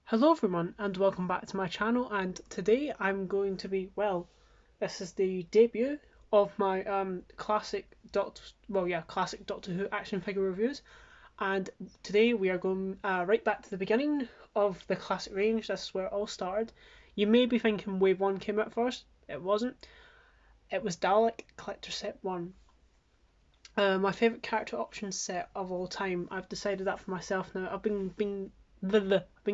Hello everyone and welcome back to my channel, and today I'm going to be, this is the debut of my classic Doctor Who action figure reviews, and today we are going right back to the beginning of the classic range. This is where it all started. You may be thinking Wave 1 came out first. It wasn't. It was Dalek Collector Set 1. My favourite character option set of all time. I've decided that for myself now. I've been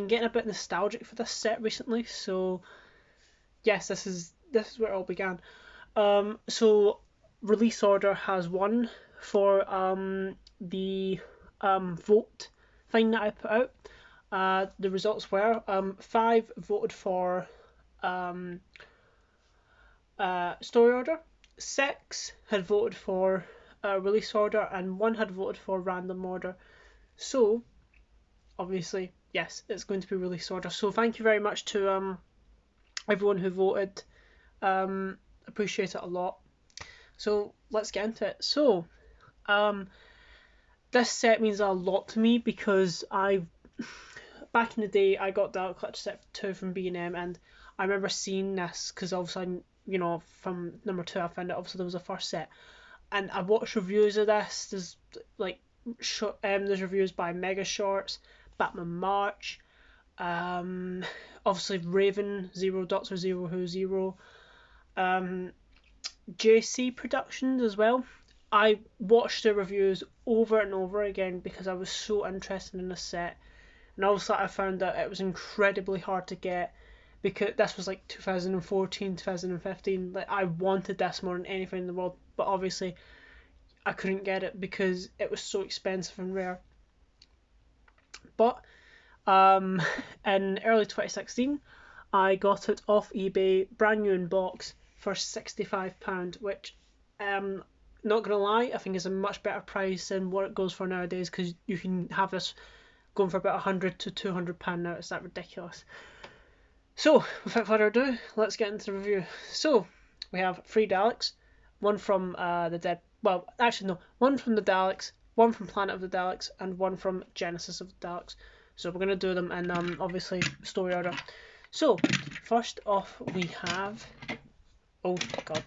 getting a bit nostalgic for this set recently, so yes, this is where it all began. So release order has won for the vote thing that I put out. The results were 5 voted for story order, 6 had voted for release order, and 1 had voted for random order. So obviously, yes, it's going to be release order. So thank you very much to everyone who voted. Appreciate it a lot. So let's get into it. So this set means a lot to me because back in the day I got Dalek Collector Set 2 from B&M, and I remember seeing this because obviously, from number 2 I found out obviously there was a first set, and I watched reviews of this. There's there's reviews by Mega Shorts, Batman March, obviously Raven, Zero, Doctor Zero Who Zero, JC Productions as well. I watched the reviews over and over again because I was so interested in the set, and also I found that it was incredibly hard to get because this was like 2014, 2015. Like, I wanted this more than anything in the world, but obviously I couldn't get it because it was so expensive and rare. But in early 2016 I got it off eBay, brand new in box, for £65, which not gonna lie, I think is a much better price than what it goes for nowadays, because you can have this going for about £100 to £200 now. It's that ridiculous. So without further ado, let's get into the review. So we have 3 Daleks, one from the Dead, well actually no, one from the Daleks, one from Planet of the Daleks, and one from Genesis of the Daleks. So we're going to do them in obviously story order. So first off we have, oh god,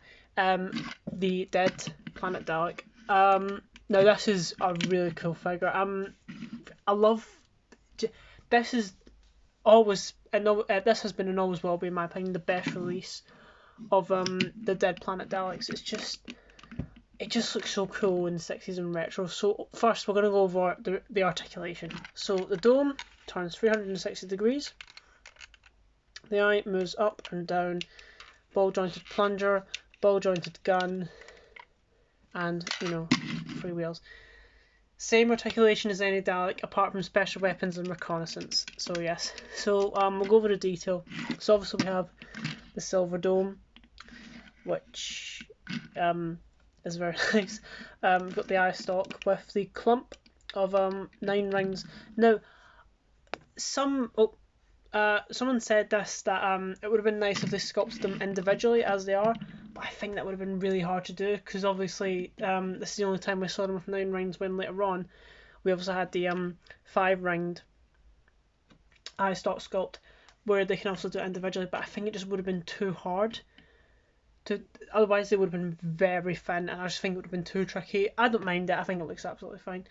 the Dead Planet Dalek. Now this is a really cool figure. I love, this is always, this has been and always will be in my opinion the best release of the Dead Planet Daleks. It just looks so cool in the 60s and retro. So first we're going to go over the articulation. So the dome turns 360 degrees. The eye moves up and down. Ball jointed plunger, ball jointed gun, and 3 wheels. Same articulation as any Dalek apart from special weapons and reconnaissance. So yes. So we'll go over the detail. So obviously we have the silver dome, which is very nice. We've got the eye stalk with the clump of 9 rings. Now, someone said this, that it would have been nice if they sculpted them individually as they are, but I think that would have been really hard to do because obviously this is the only time we saw them with 9 rings, when later on we also had the 5-ringed eye stalk sculpt where they can also do it individually, but I think it just would have been too hard. Otherwise they would have been very thin, and I just think it would have been too tricky. I don't mind it, I think it looks absolutely fine.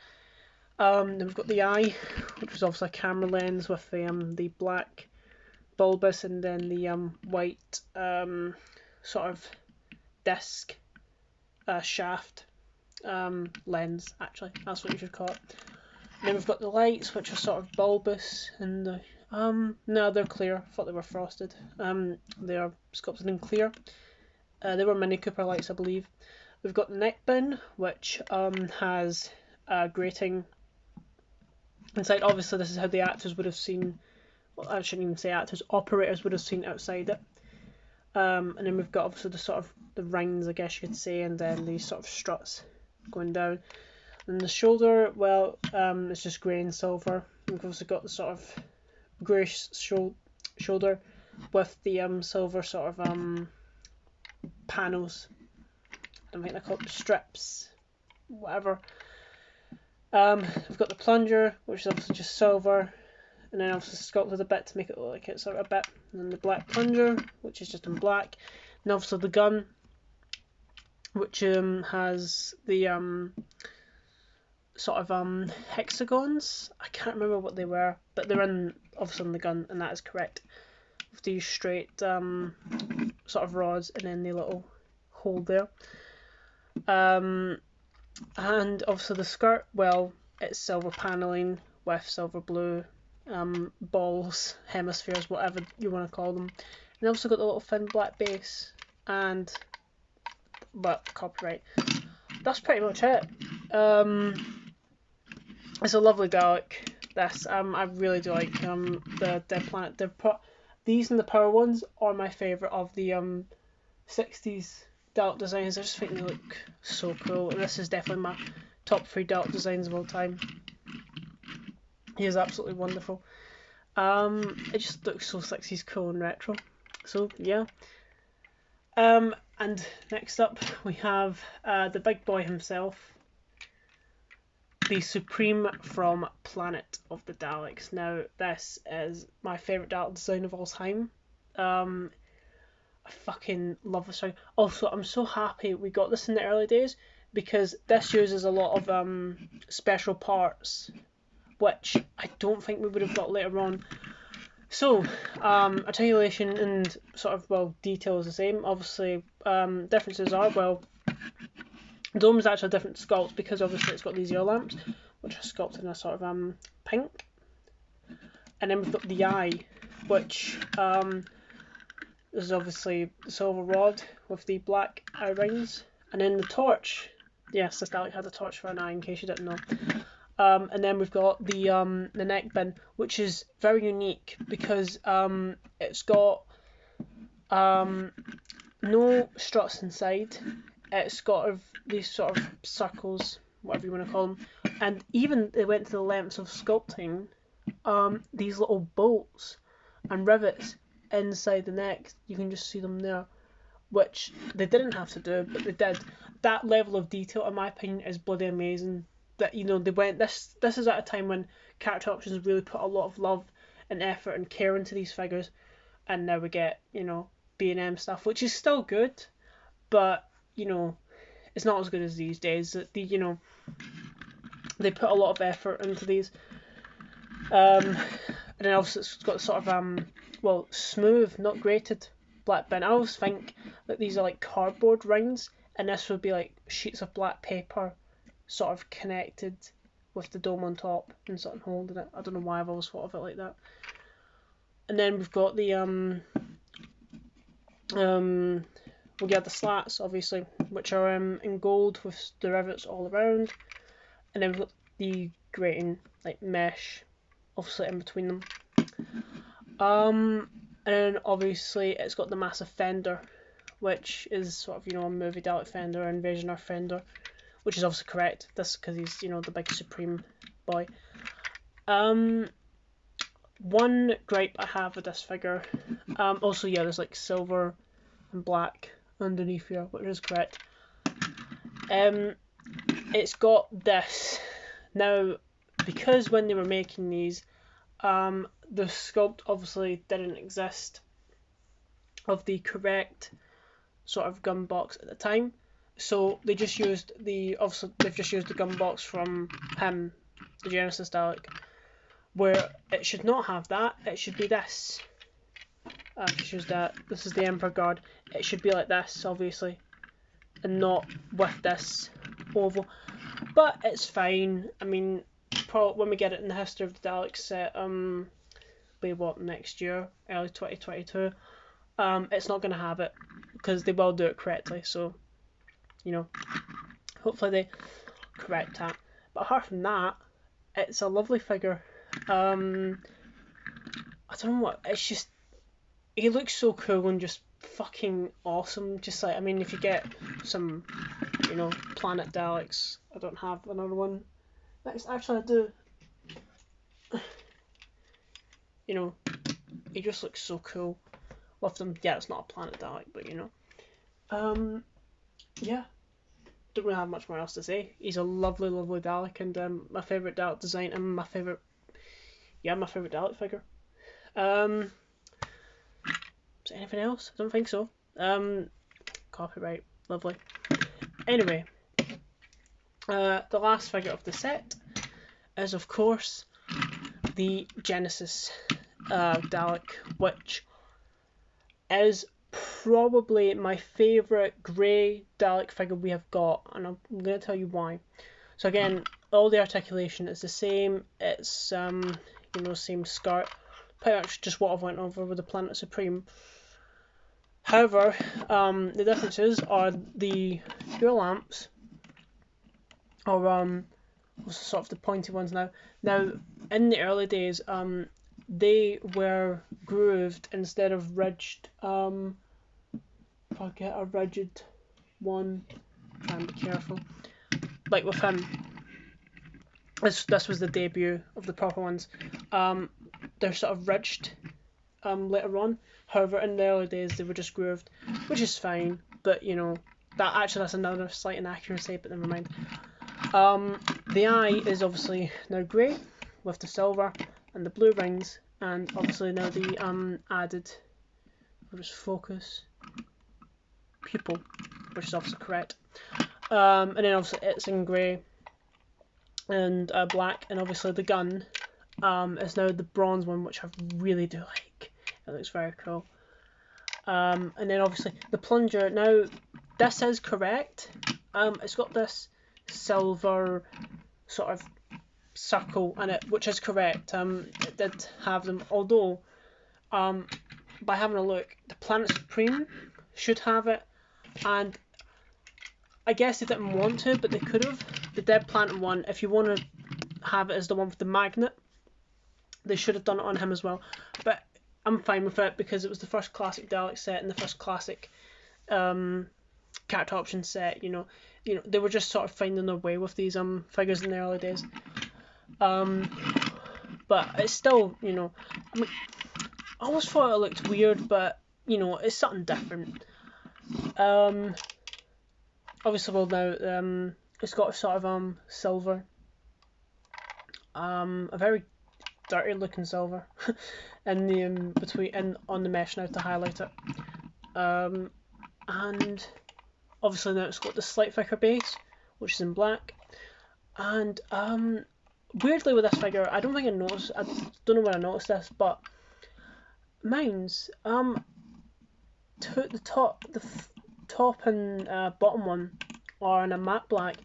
Then we've got the eye, which was obviously a camera lens with the black bulbous and then the white sort of disc shaft lens, actually, that's what you should call it. And then we've got the lights, which are sort of bulbous, and the no, they're clear. I thought they were frosted. They are sculpted in clear. They were Mini Cooper lights, I believe. We've got the neck bin, which has a grating inside. Obviously this is how the actors would have seen, well, I shouldn't even say actors, operators would have seen outside it. And then we've got obviously the sort of the rings, I guess you could say, and then these sort of struts going down. And the shoulder, well, it's just grey and silver. We've also got the sort of greyish shoulder with the silver sort of panels. I don't think they're called strips, whatever. We've got the plunger, which is obviously just silver. and then also sculpted a bit to make it look like it's a bit. And then the black plunger, which is just in black, and also the gun, which has the sort of hexagons. I can't remember what they were, but they're in obviously in the gun, and that is correct. With these straight sort of rods, and then the little hole there. And obviously the skirt, well, it's silver paneling with silver blue balls, hemispheres, whatever you want to call them. And also got the little thin black base and copyright. That's pretty much it. It's a lovely Dalek. This I really do like the Dead Planet. These and the Power ones are my favourite of the 60s Dalek designs. I just think they look so cool, and this is definitely my top 3 Dalek designs of all time. He is absolutely wonderful. It just looks so 60s cool and retro. So yeah. And next up we have the big boy himself, the Supreme from Planet of the Daleks. Now this is my favourite Dalek design of all time. I fucking love this thing. Also, I'm so happy we got this in the early days, because this uses a lot of special parts, which I don't think we would have got later on. So, articulation and sort of, well, detail is the same. Obviously, differences are, well, the dome is actually a different sculpt, because obviously it's got these ear lamps, which are sculpted in a sort of pink. And then we've got the eye, which this is obviously the silver rod with the black eye rings. And then the torch. Yes, this Dalek had a torch for an eye, in case you didn't know. And then we've got the neck bin, which is very unique, because it's got no struts inside. It's got these sort of circles, whatever you want to call them. And even they went to the lengths of sculpting these little bolts and rivets inside the neck. You can just see them there, which they didn't have to do, but they did. That level of detail, in my opinion, is bloody amazing. That, you know, they went. This is at a time when Character Options really put a lot of love and effort and care into these figures, and now we get, you know, B&M stuff, which is still good, but, you know, it's not as good as these days. You know, they put a lot of effort into these. And then also it's got sort of well, smooth, not grated black bin. I always think that these are like cardboard rings, and this would be like sheets of black paper sort of connected with the dome on top and something holding it. I don't know why I've always thought of it like that. And then we've got the we get the slats, obviously, which are in gold with the rivets all around, and then we've got the grating, like mesh, obviously in between them. And then obviously it's got the massive fender, which is sort of, you know, a movie Dalek fender, Invasion Earth fender, which is obviously correct. This because he's, you know, the big Supreme boy. One gripe I have with this figure, also yeah, there's like silver and black underneath here, which is correct. It's got this. Now, because when they were making these, the sculpt obviously didn't exist of the correct sort of gun box at the time, so they just used they've just used the gun box from him, the Genesis Dalek, where it should not have that. It should be this. I've just used that. This is the Emperor Guard. It should be like this, obviously, and not with this oval. But it's fine. I mean, probably when we get it in the History of the Daleks set, be what, next year, early 2022. It's not going to have it, because they will do it correctly. So, you know, hopefully they correct that. But apart from that, it's a lovely figure. I don't know what, it's just, he looks so cool and just fucking awesome. Just like, I mean, if you get some, you know, Planet Daleks, I don't have another one. Next, actually I do. You know, he just looks so cool with them. Yeah, it's not a Planet Dalek, but you know. Yeah, don't really have much more else to say. He's a lovely, lovely Dalek, and my favourite Dalek design, and my favourite yeah, my favourite Dalek figure. Is there anything else? I don't think so. Copyright, lovely. Anyway, the last figure of the set is, of course, the Genesis Dalek, which is probably my favourite grey Dalek figure we have got, and I'm going to tell you why. So again, all the articulation is the same. It's same skirt, pretty much just what I've went over with the Planet Supreme. However, the differences are the fuel lamps, or sort of the pointy ones now. Now, in the early days, they were grooved instead of ridged. If I get a rigid one, try and be careful. Like with him, this was the debut of the proper ones. They're sort of ridged later on. However, in the early days they were just grooved, which is fine. But that's another slight inaccuracy. But never mind. The eye is obviously now grey with the silver and the blue rings, and obviously now the added, I'll just focus, pupil, which is obviously correct. And then obviously it's in grey and black, and obviously the gun is now the bronze one, which I really do like. It looks very cool. And then obviously the plunger. Now this is correct. It's got this silver sort of circle in it, which is correct. It did have them, although by having a look, the Planet Supreme should have it, and I guess they didn't want to, but they could have. The Dead Planet one, if you want to have it as the one with the magnet, they should have done it on him as well. But I'm fine with it because it was the first classic Dalek set and the first classic character option set. They were just sort of finding their way with these figures in the early days. But it's still, I mean, I always thought it looked weird, but it's something different. Obviously, well now it's got a sort of silver, a very dirty looking silver, in the on the mesh now to highlight it. And obviously now it's got the slight thicker base, which is in black. And weirdly with this figure, I don't know where I noticed this, but mine's the top and bottom one are in a matte black,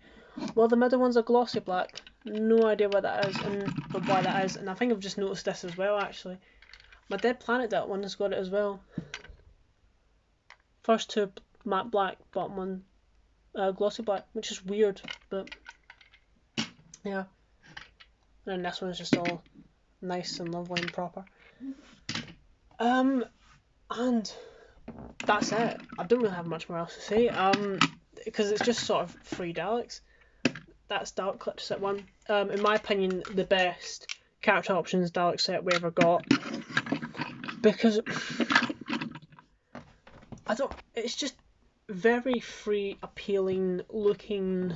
while the middle one's a glossy black. No idea why that is, and I think I've just noticed this as well actually. My Dead Planet that one has got it as well. First two matte black, bottom one glossy black, which is weird, but yeah. And this one's just all nice and lovely and proper. And that's it. I don't really have much more else to say. Because it's just sort of 3 Daleks. That's Dalek Clip set 1. In my opinion, the best character options Dalek set we ever got. Because it's just very free, appealing looking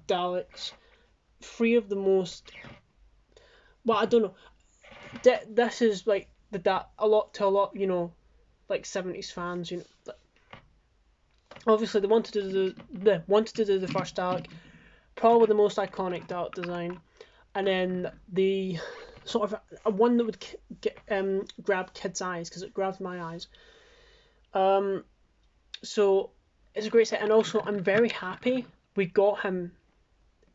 Daleks. 3 of the most, well, I don't know. This is like a lot, like 70s fans, obviously they wanted to do the first Dalek, probably the most iconic Dalek design, and then the sort of a one that would grab kids' eyes, because it grabbed my eyes. So it's a great set, and also I'm very happy we got him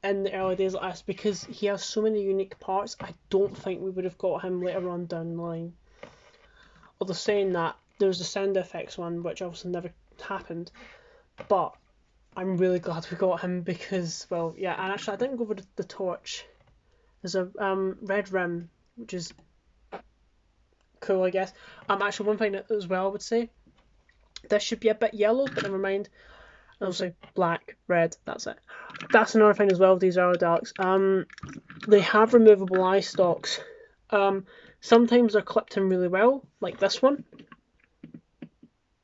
in the early days like this, because he has so many unique parts. I don't think we would have got him later on down the line. Although saying that, there was the sound effects one, which obviously never happened, but I'm really glad we got him because, well, yeah. And actually, I didn't go over the torch. There's a red rim, which is cool, I guess. Actually, one thing as well I would say, this should be a bit yellow, but never mind. Also black, red, that's it. That's another thing as well with these early Daleks. They have removable eye stalks. Sometimes they're clipped in really well, like this one,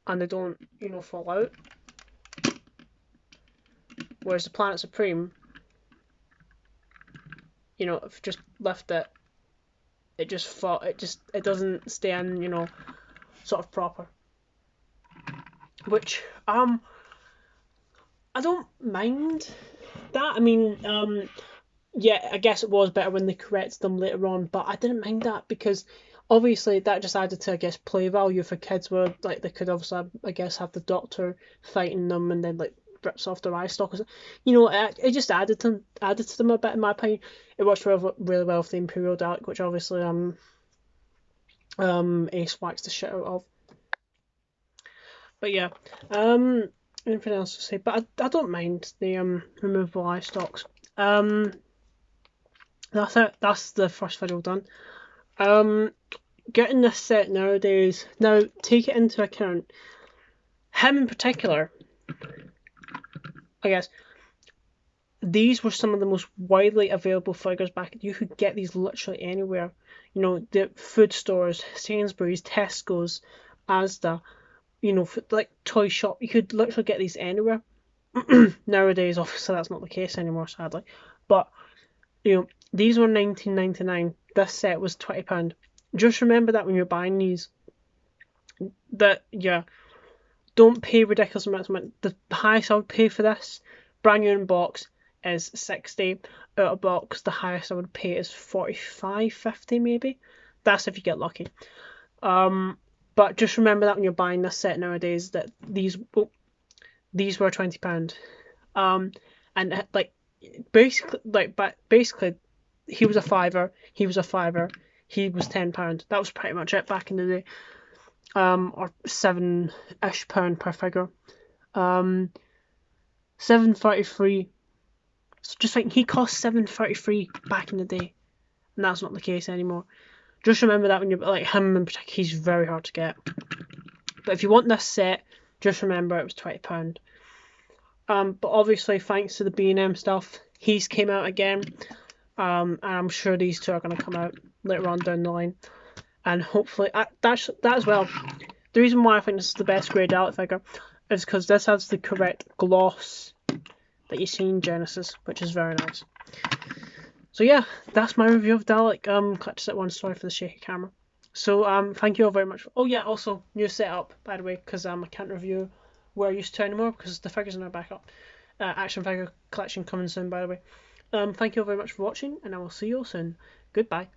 and they don't, fall out. Whereas the Planet Supreme, if you just lift it, it doesn't stay in, sort of proper. Which I don't mind that. I mean, yeah, I guess it was better when they corrected them later on, but I didn't mind that because obviously that just added to, I guess, play value for kids where like they could obviously, I guess, have the Doctor fighting them and then like rips off their eye stalk. It just added to them a bit, in my opinion. It works really well for the Imperial Dalek, which obviously Ace whacks the shit out of. But yeah, anything else to say? But I don't mind the removable eye stalks. That's it. That's the first video done. Getting this set nowadays. Now, take it into account. Him in particular, I guess, these were some of the most widely available figures back. You could get these literally anywhere. The food stores, Sainsbury's, Tesco's, Asda, like toy shop. You could literally get these anywhere. Nowadays, obviously, that's not the case anymore, sadly. But, these were £19.99. This set was £20. Just remember that when you're buying these. That, yeah, don't pay ridiculous amounts of money. The highest I would pay for this, brand new in box, is £60. Out of box, the highest I would pay is £45, £50 maybe. That's if you get lucky. But just remember that when you're buying this set nowadays, that these were £20. And basically, he was a fiver, he was £10. That was pretty much it back in the day. Or £7-ish per figure. £7.33. So just think, he cost £7.33 back in the day, and that's not the case anymore. Just remember that when you're like him in particular, he's very hard to get. But if you want this set, just remember it was £20. But obviously, thanks to the B&M stuff, he's came out again. And I'm sure these two are going to come out later on down the line. And hopefully, that as well. The reason why I think this is the best grade Dalek figure is because this has the correct gloss that you see in Genesis, which is very nice. So yeah, that's my review of Dalek. Clutch at one, sorry for the shaky camera. So thank you all very much. Oh yeah, also new setup, by the way, because I can't review where I used to anymore because the figures are now back up. Action figure collection coming soon, by the way. Thank you all very much for watching, and I will see you all soon. Goodbye.